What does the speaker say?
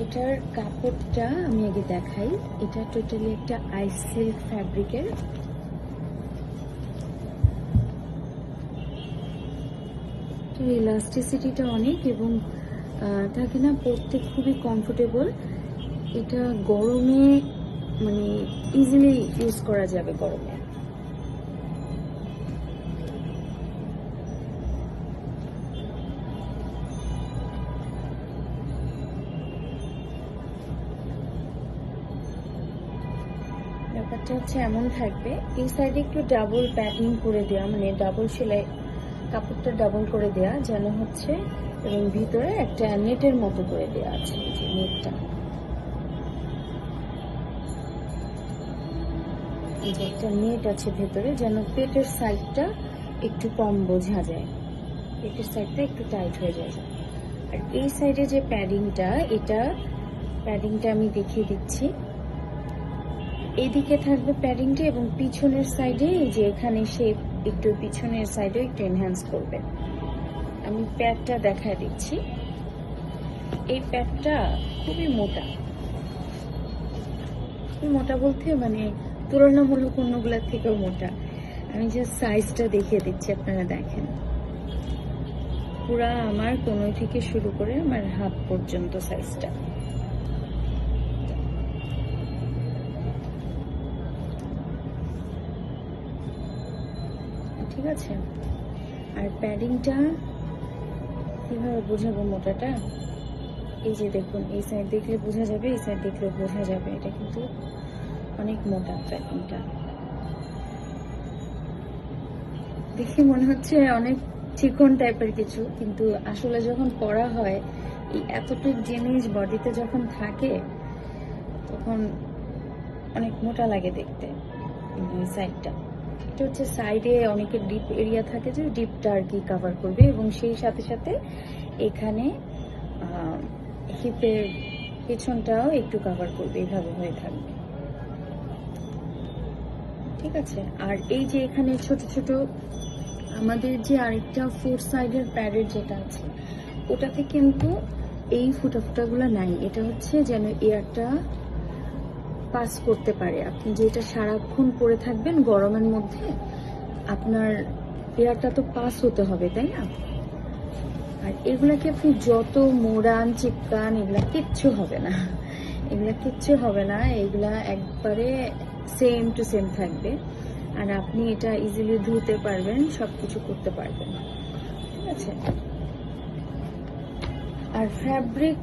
এটার কাপড়টা আমি আগে দেখাই। এটা টোটালি একটা আইস সিল্ক ফ্যাব্রিকের। ইলাস্টিসিটিটা অনেক এবং থাকে না, পরতে খুবই কমফোর্টেবল। এটা গরমে মানে ইজিলি ইউজ করা যাবে গরমে। ব্যাপারটা হচ্ছে এমন থাকবে, এই সাইডে একটু ডাবল প্যাকিং করে দেওয়া, মানে ডাবল সেলাই, কাপড়টা ডাবল করে দেওয়া যেন হচ্ছে, এবং ভিতরে একটা নেটের মতো করে দেওয়া আছে, যে নেটটা, এই যে একটা নেট আছে ভেতরে, যেন পেটের সাইডটা একটু কম বোঝা যায়, পেটের সাইডটা একটু টাইট হয়ে যায়। আর এই সাইডে যে প্যাডিংটা, এটা প্যাডিংটা আমি দেখিয়ে দিচ্ছি। এইদিকে থাকবে প্যাডিংটা এবং পিছনের সাইডে এই যে এখানে শেপ একটু পিছনের সাইডে একটু এনহ্যান্স করবে। আমি প্যাডটা দেখায় দিচ্ছি। এই প্যাডটা খুবই মোটা, মোটা বলতে মানে তুলনামূলক অন্যগুলোর থেকেও মোটা। আমি যে সাইজটা দেখিয়ে দিচ্ছি, আপনারা দেখেন, পুরা আমার কোমর থেকে শুরু করে আমার হাত পর্যন্ত সাইজটা। ঠিক আছে। আর প্যাডিংটা কিভাবে বোঝাবো মোটাটা, এই যে দেখুন, এই সাইড দেখলে বোঝা যাবে, এই সাইড দেখলে বোঝা যাবে, এটা কিন্তু অনেক মোটা প্যাডিংটা। দেখে মনে হচ্ছে অনেক চিকন টাইপের কিছু, কিন্তু আসলে যখন পরা হয়, এই এতটুক জিনিস বডিতে যখন থাকে তখন অনেক মোটা লাগে দেখতে। এই সাইডটা, এটা হচ্ছে সাইডে অনেকের ডিপ এরিয়া থাকে, যে ডিপটা আর কি কাভার করবে, এবং সেই সাথে সাথে এখানে হিপের পেছনটাও একটু কাভার করবে, এইভাবে হয়ে থাকবে। ঠিক আছে। আর এই যে এখানে ছোট ছোট আমাদের যে আরেকটা ফোর সাইডের প্যাডের যেটা আছে, ওটাতে কিন্তু এই ফুটাফুটাগুলো নাই। এটা হচ্ছে যেন এয়ারটা পাস করতে পারে। আপনি যেটা সারাক্ষণ পরে থাকবেন গরমের মধ্যে, আপনার এয়ারটা তো পাস হতে হবে, তাই না? আর এগুলাকে আপনি যত মোড়ান চিপকান, এগুলা কিচ্ছু হবে না, এগুলা কিচ্ছু হবে না, এগুলা একবারে সেম টু সেম থাকবে। আর আপনি এটা ইজিলি ধুতে পারবেন, সবকিছু করতে পারবেন। ঠিক আছে। আর ফ্যাব্রিক